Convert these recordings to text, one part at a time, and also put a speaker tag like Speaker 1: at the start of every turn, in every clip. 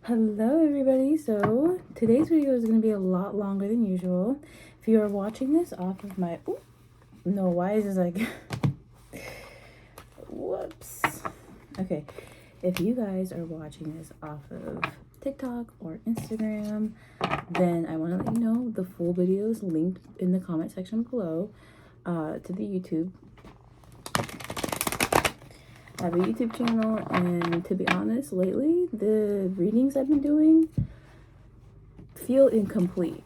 Speaker 1: Hello everybody, so today's video is going to be a lot longer than usual. If you are watching this off of my, no, why is this like, whoops. Okay, if you guys are watching this off of TikTok or Instagram, then I want to let you know the full video is linked in the comment section below to the YouTube. I have a YouTube channel, and to be honest, lately the readings I've been doing feel incomplete.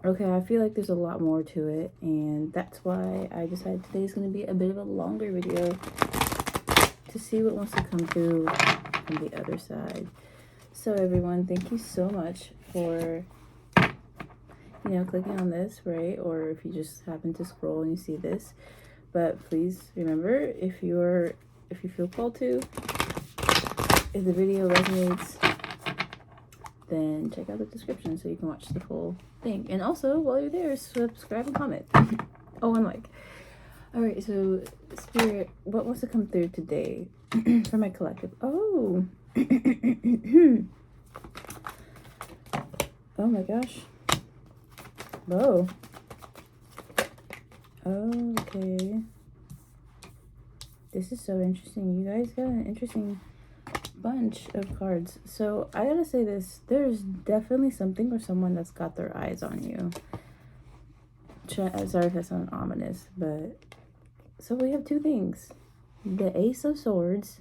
Speaker 1: Okay, I feel like there's a lot more to it, and that's why I decided today's going to be a bit of a longer video to see what wants to come through from the other side. So everyone, thank you so much for, clicking on this, right? Or if you just happen to scroll and you see this. But please remember, if you feel called to, if the video resonates, then check out the description so you can watch the full thing. And also, while you're there, subscribe and comment. Oh, and like. Alright, so Spirit, what wants to come through today for my collective? Oh. Oh my gosh. Whoa. Okay. This is so interesting. You guys got an interesting bunch of cards. So I gotta say this, there's definitely something or someone that's got their eyes on you. Sorry if that sounds ominous, but so we have two things, the Ace of Swords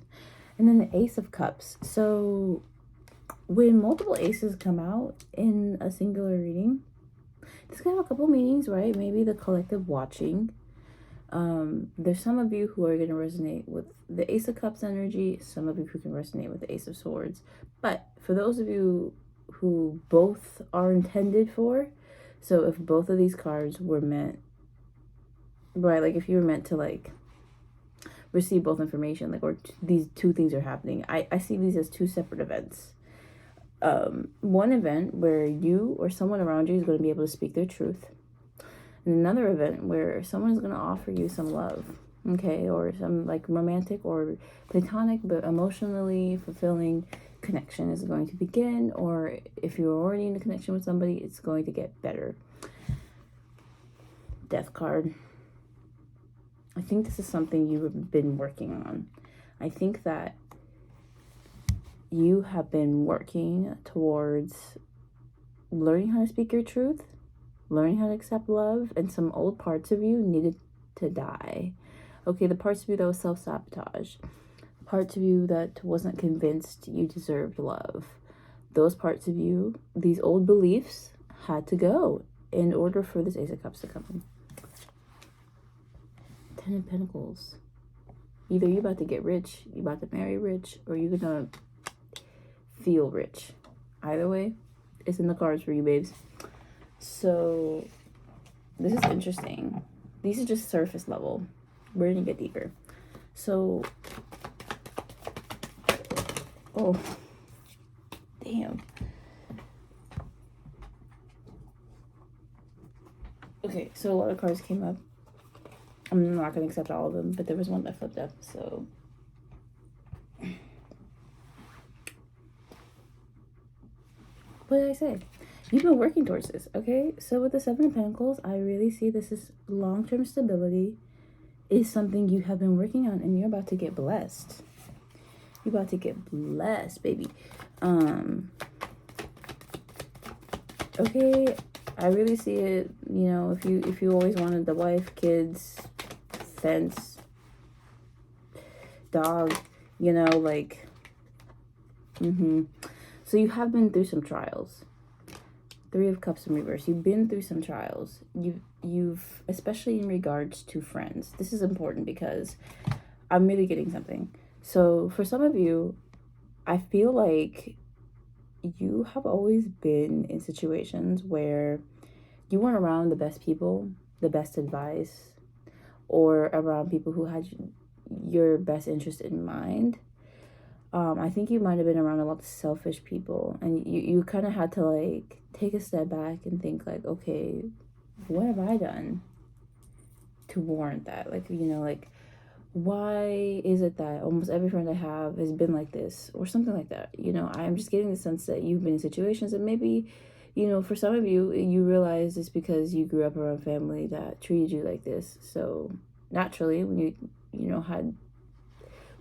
Speaker 1: and then the Ace of Cups. So when multiple aces come out in a singular reading, this can have a couple meanings, right? Maybe the collective watching. There's some of you who are going to resonate with the Ace of Cups energy, some of you who can resonate with the Ace of Swords. But for those of you who both are intended for, so if both of these cards were meant, right, like if you were meant to like receive both information, like, or these two things are happening, I see these as two separate events. One event where you or someone around you is going to be able to speak their truth. And another event where someone's going to offer you some love, okay, or some like romantic or platonic but emotionally fulfilling connection is going to begin, or if you're already in a connection with somebody, it's going to get better. Death card. I think this is something you've been working on. I think that you have been working towards learning how to speak your truth, learning how to accept love, and some old parts of you needed to die. Okay, the parts of you that was self-sabotage, parts of you that wasn't convinced you deserved love, those parts of you, these old beliefs had to go in order for this Ace of Cups to come in. Ten of Pentacles. Either you're about to get rich, you're about to marry rich, or you're gonna feel rich. Either way, it's in the cards for you, babes. So this is interesting. These are just surface level. We're gonna get deeper. So, oh, damn. Okay, so a lot of cards came up. I'm not gonna accept all of them, but there was one that flipped up, so. What did I say? You've been working towards this, okay? So with the Seven of Pentacles, I really see this is long-term stability is something you have been working on, and you're about to get blessed. You're about to get blessed, baby. Okay, I really see it, you know, if you always wanted the wife, kids, fence, dog, you know, like, So you have been through some trials. Three of Cups in reverse. You've been through some trials. You've, especially in regards to friends. This is important because I'm really getting something. So for some of you, I feel like you have always been in situations where you weren't around the best people, the best advice, or around people who had your best interest in mind. I think you might have been around a lot of selfish people, and you kind of had to like take a step back and think like, okay, what have I done to warrant that? Like, you know, like why is it that almost every friend I have has been like this or something like that? You know, I'm just getting the sense that you've been in situations and maybe, you know, for some of you, you realize it's because you grew up around family that treated you like this. So naturally, when you know,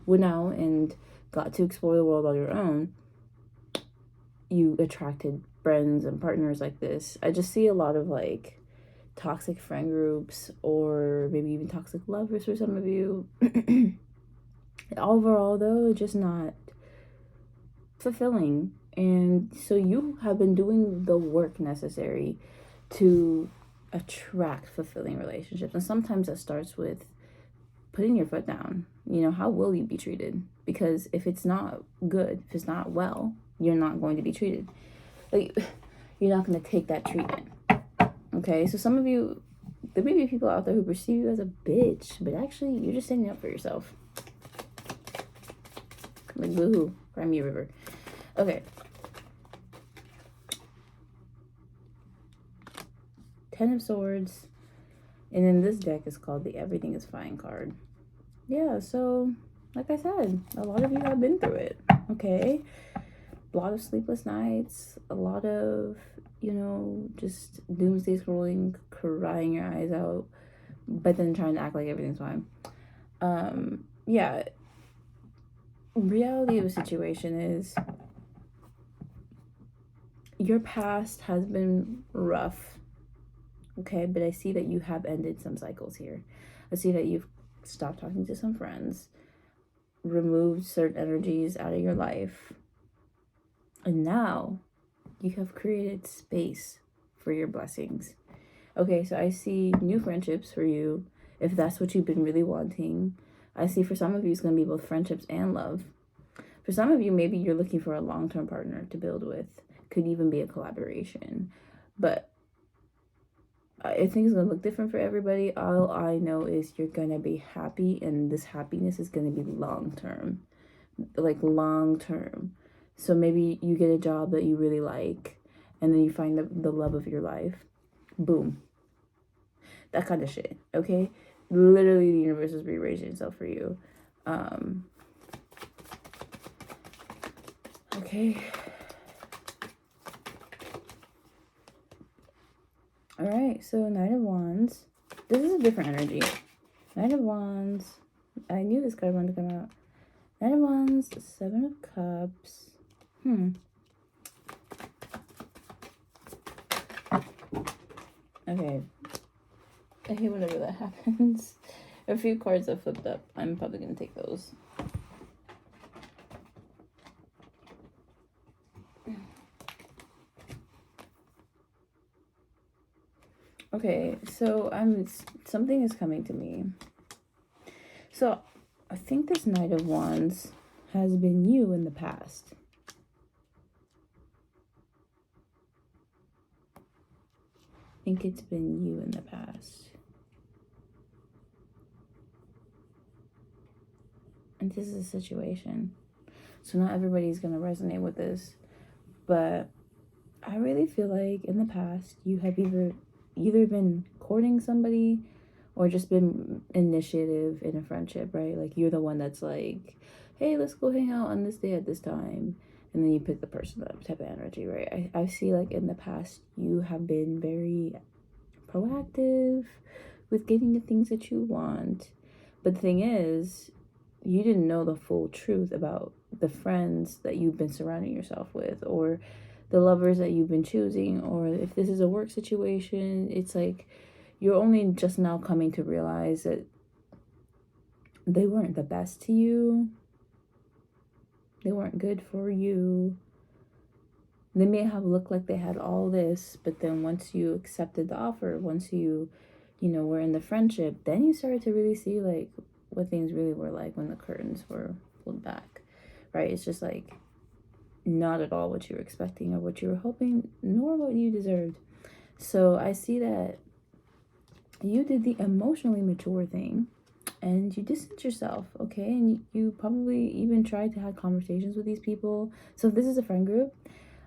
Speaker 1: went out and got to explore the world on your own, you attracted friends and partners like this. I just see a lot of like toxic friend groups or maybe even toxic lovers for some of you. Overall, though, it's just not fulfilling. And so you have been doing the work necessary to attract fulfilling relationships. And sometimes that starts with putting your foot down. You know, how will you be treated? Because if it's not good, if it's not well, you're not going to be treated. Like, you're not going to take that treatment. Okay, so some of you, there may be people out there who perceive you as a bitch, but actually you're just standing up for yourself. Like, boo-hoo, cry me a river. Okay. 10 of Swords. And then this deck is called the Everything is Fine card. Yeah, so, like I said, a lot of you have been through it, okay? A lot of sleepless nights, a lot of, you know, just doomsday scrolling, crying your eyes out, but then trying to act like everything's fine. Yeah. Reality of the situation is your past has been rough, okay? But I see that you have ended some cycles here. I see that you've stopped talking to some friends, removed certain energies out of your life, and now you have created space for your blessings. Okay, so I see new friendships for you, if that's what you've been really wanting. I see for some of you, it's going to be both friendships and love. For some of you, maybe you're looking for a long-term partner to build with. Could even be a collaboration. But I think it's going to look different for everybody. All I know is you're going to be happy, and this happiness is going to be long-term. Like, long-term. So maybe you get a job that you really like, and then you find the love of your life. Boom. That kind of shit, okay? Literally, the universe is rearranging itself for you. Okay. All right, so Knight of Wands. This is a different energy. Knight of Wands. I knew this card wanted to come out. Knight of Wands, Seven of Cups. Okay. I hate whenever that happens. A few cards have flipped up. I'm probably going to take those. Okay, so something is coming to me. So I think this Knight of Wands has been you in the past. I think it's been you in the past. And this is a situation. So not everybody's going to resonate with this. But I really feel like in the past, you have either been courting somebody or just been initiative in a friendship, right? Like, you're the one that's like, hey, let's go hang out on this day at this time. And then you pick the person up type of energy, right? I see like in the past, you have been very proactive with getting the things that you want. But the thing is, you didn't know the full truth about the friends that you've been surrounding yourself with, or the lovers that you've been choosing, or if this is a work situation. It's like you're only just now coming to realize that they weren't the best to you. They weren't good for you. They may have looked like they had all this, but then once you accepted the offer, once you know, were in the friendship, then you started to really see like what things really were like when the curtains were pulled back, right? It's just like not at all what you were expecting or what you were hoping, nor what you deserved. So I see that you did the emotionally mature thing and you distanced yourself, okay? And you probably even tried to have conversations with these people. So if this is a friend group,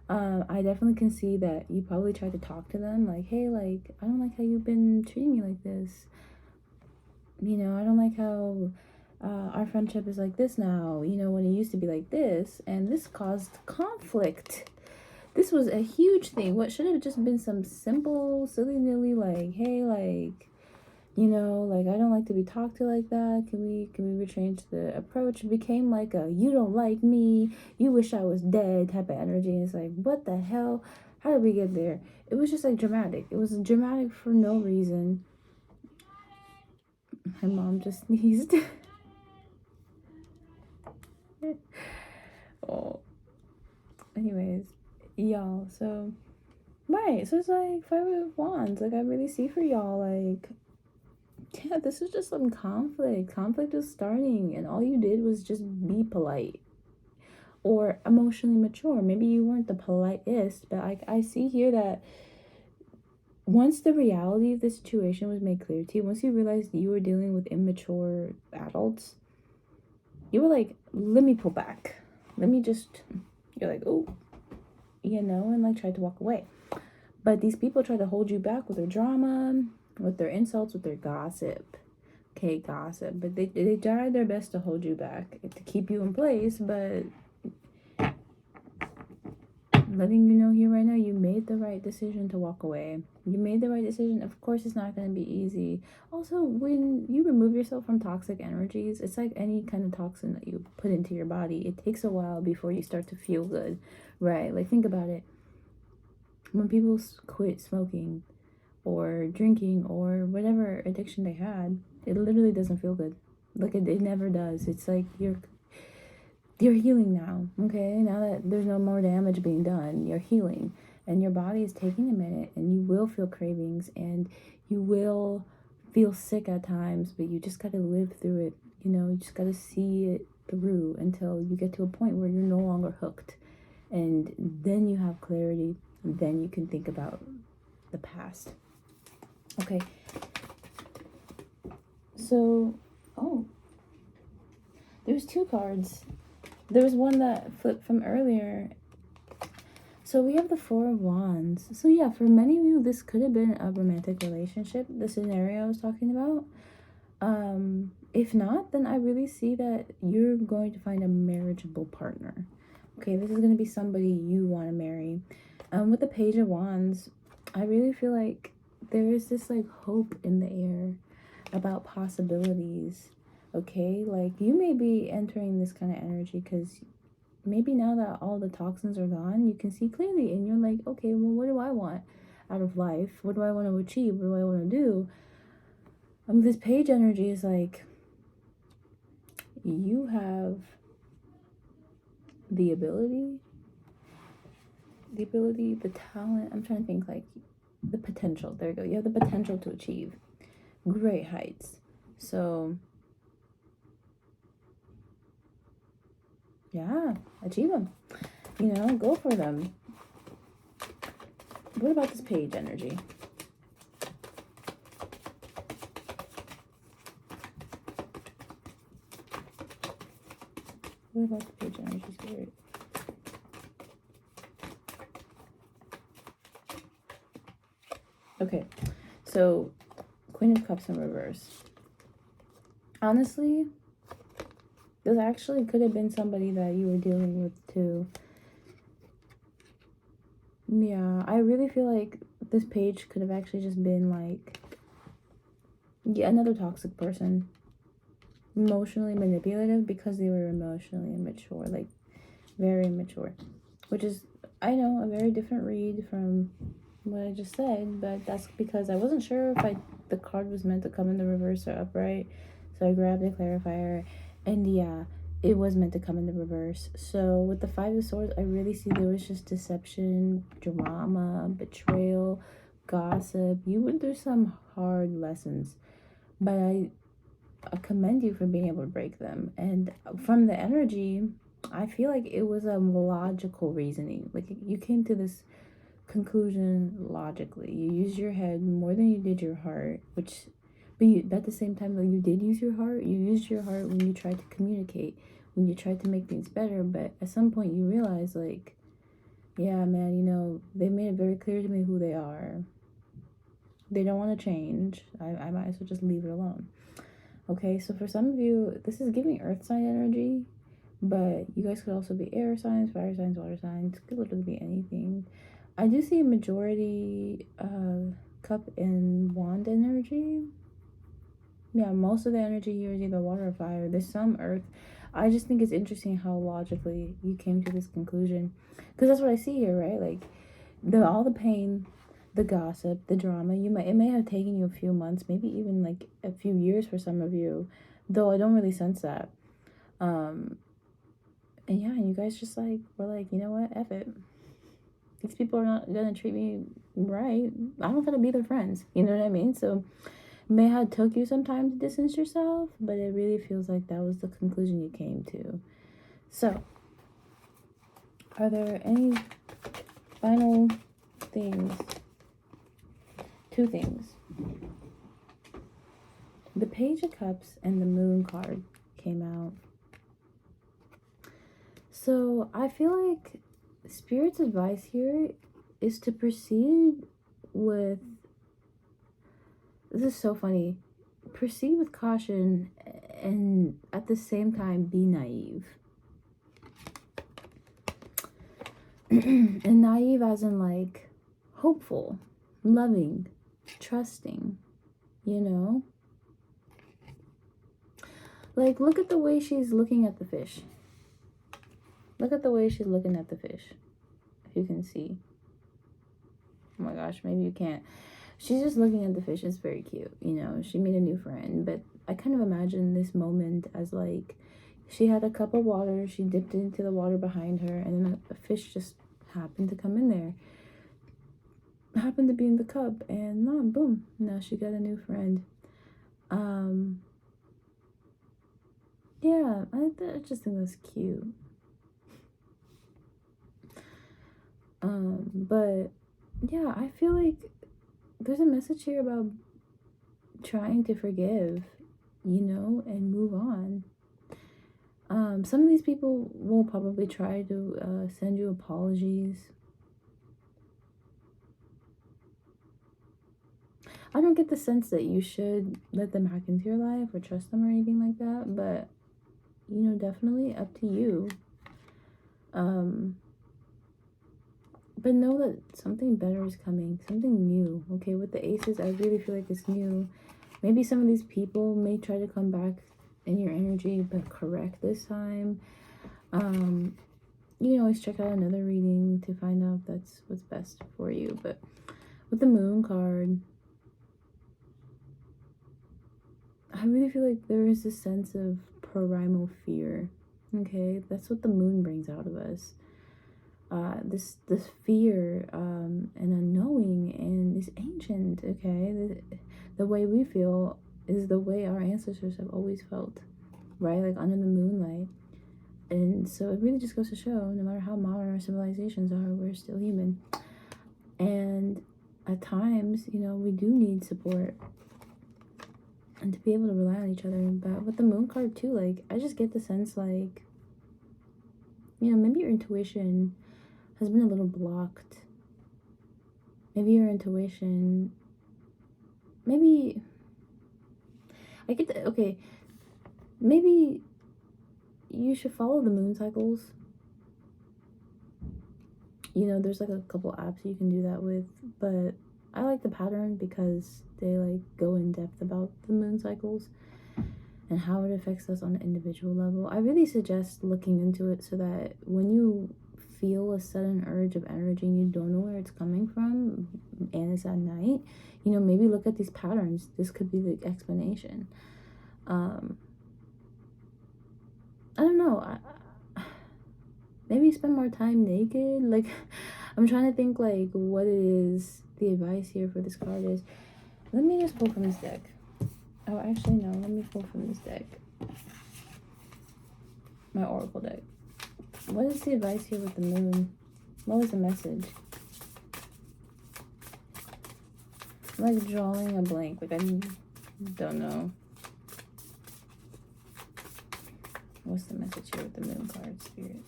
Speaker 1: I definitely can see that you probably tried to talk to them like, hey, like, I don't like how you've been treating me like this. You know, I don't like how Our friendship is like this now, you know, when it used to be like this, and this caused conflict. This was a huge thing. What should have just been some simple, silly nilly, like, hey, like, you know, like, I don't like to be talked to like that. Can we change the approach? It became like a, you don't like me, you wish I was dead type of energy. And it's like, what the hell? How did we get there? It was just like dramatic. It was dramatic for no reason. My mom just sneezed. Oh, anyways, y'all, so right, so it's like Five of Wands. Like, I really see for y'all, like, yeah, this is just some conflict is starting, and all you did was just be polite or emotionally mature. Maybe you weren't the politest, but I see here that once the reality of the situation was made clear to you, once you realized that you were dealing with immature adults, you were like, let me pull back, let me just, you're like, oh, you know, and like tried to walk away. But these people try to hold you back with their drama, with their insults, with their gossip. Okay, gossip. But they tried their best to hold you back, to keep you in place. But letting you know here right now, you made the right decision to walk away. You made the right decision. Of course, it's not going to be easy. Also, when you remove yourself from toxic energies, it's like any kind of toxin that you put into your body. It takes a while before you start to feel good, right? Like, think about it. When people quit smoking or drinking or whatever addiction they had, it literally doesn't feel good. Like, it never does. It's like you're healing now, okay? Now that there's no more damage being done, you're healing. And your body is taking a minute, and you will feel cravings, and you will feel sick at times, but you just got to live through it. You know, you just got to see it through until you get to a point where you're no longer hooked. And then you have clarity. Then you can think about the past. Okay. So, oh, there's two cards. There was one that flipped from earlier. So we have the Four of Wands. So yeah, for many of you, this could have been a romantic relationship, the scenario I was talking about. If not, then I really see that you're going to find a marriageable partner. Okay, this is going to be somebody you want to marry. With the Page of Wands, I really feel like there is this like hope in the air about possibilities. Okay, like you may be entering this kind of energy because maybe now that all the toxins are gone, you can see clearly, and you're like, okay, well, what do I want out of life? What do I want to achieve? What do I want to do? This page energy is like, you have the ability, the talent. I'm trying to think, like, the potential. There you go. You have the potential to achieve great heights. So, yeah, achieve them. You know, go for them. What about this page energy? What about the page energy, Spirit? Okay, so Queen of Cups in reverse. Honestly, this actually could have been somebody that you were dealing with too. Yeah, I really feel like this page could have actually just been like, yeah, another toxic person. Emotionally manipulative because they were emotionally immature, like very immature. Which is, I know, a very different read from what I just said, but that's because I wasn't sure if the card was meant to come in the reverse or upright. So I grabbed a clarifier, and yeah, it was meant to come in the reverse. So with the Five of Swords, I really see there was just deception, drama, betrayal, gossip. You went through some hard lessons, but I commend you for being able to break them. And from the energy, I feel like it was a logical reasoning. Like, you came to this conclusion logically. You used your head more than you did your heart, which, but at the same time, though, you did use your heart. You used your heart when you tried to communicate, when you tried to make things better. But at some point, you realize, like, yeah, man, you know, they made it very clear to me who they are. They don't want to change. I might as well just leave it alone. Okay, so for some of you, this is giving earth sign energy, but you guys could also be air signs, fire signs, water signs. Could literally be anything. I do see a majority cup and wand energy. Yeah, most of the energy here is either water or fire. There's some earth. I just think it's interesting how logically you came to this conclusion, because that's what I see here, right? Like all the pain, the gossip, the drama. It may have taken you a few months, maybe even like a few years for some of you, though I don't really sense that. And yeah, you guys just like were like, you know what, F it. These people are not gonna treat me right. I don't gotta be their friends. You know what I mean? So may have took you some time to distance yourself, but it really feels like that was the conclusion you came to. So, are there any final things? Two things. The Page of Cups and the Moon card came out. So, I feel like Spirit's advice here is to proceed with... This is so funny. Proceed with caution and at the same time be naive. And naive as in like hopeful, loving, trusting, you know? Like, look at the way she's looking at the fish. Look at the way she's looking at the fish. If you can see. Oh my gosh, maybe you can't. She's just looking at the fish. It's very cute, you know. She made a new friend, but I kind of imagine this moment as like she had a cup of water. She dipped into the water behind her, and then a fish just happened to come in there. Happened to be in the cup, and boom, now she got a new friend. Yeah, I just think that's cute. But yeah, I feel like there's a message here about trying to forgive, you know, and move on. Some of these people will probably try to send you apologies. I don't get the sense that you should let them hack into your life or trust them or anything like that, but, you know, definitely up to you. But know that something better is coming, something new, okay? With the aces, I really feel like it's new. Maybe some of these people may try to come back in your energy, but correct this time. You can always check out another reading to find out if that's what's best for you. But with the Moon card, I really feel like there is a sense of primal fear, okay? That's what the moon brings out of us. This fear and unknowing, and is ancient, okay? The way we feel is the way our ancestors have always felt, right? Like under the moonlight. And so it really just goes to show, no matter how modern our civilizations are, we're still human. And at times, you know, we do need support and to be able to rely on each other. But with the Moon card too, like, I just get the sense like, you know, maybe your intuition has been a little blocked. Maybe your intuition, maybe, I get the, okay, maybe you should follow the moon cycles. You know, there's like a couple apps you can do that with, but I like the pattern because they like go in depth about the moon cycles and how it affects us on an individual level. I really suggest looking into it so that when you feel a sudden urge of energy and you don't know where it's coming from and it's at night, you know, maybe look at these patterns. This could be the explanation. I don't know. Maybe spend more time naked. Like, I'm trying to think like what it is the advice here for this card is. Let me just pull from this deck. Oh, actually no, let me pull from this deck. My oracle deck. What is the advice here with the moon? What was the message? I'm like drawing a blank. Like, I don't know. What's the message here with the moon card, Spirit?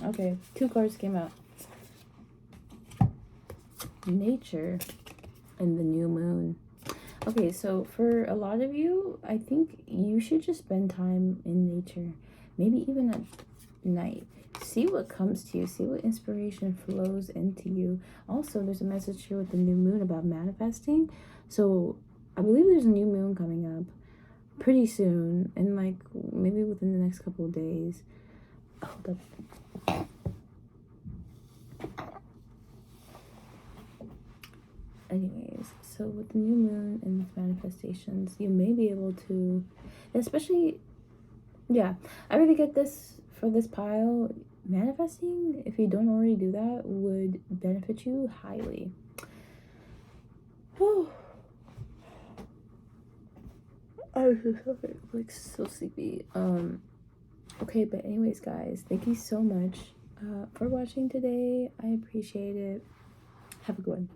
Speaker 1: Okay. 2 cards came out. Nature. and the new moon. Okay, so for a lot of you, I think you should just spend time in nature, maybe even at night. See what comes to you, see what inspiration flows into you. Also, there's a message here with the new moon about manifesting. So I believe there's a new moon coming up pretty soon, and like maybe within the next couple of days. Hold up. Anyways, so with the new moon and its manifestations, you may be able to, especially, yeah, I really get this for this pile. Manifesting, if you don't already do that, would benefit you highly. Oh, I'm like so sleepy. Okay, but anyways, guys, thank you so much for watching today. I appreciate it. Have a good one.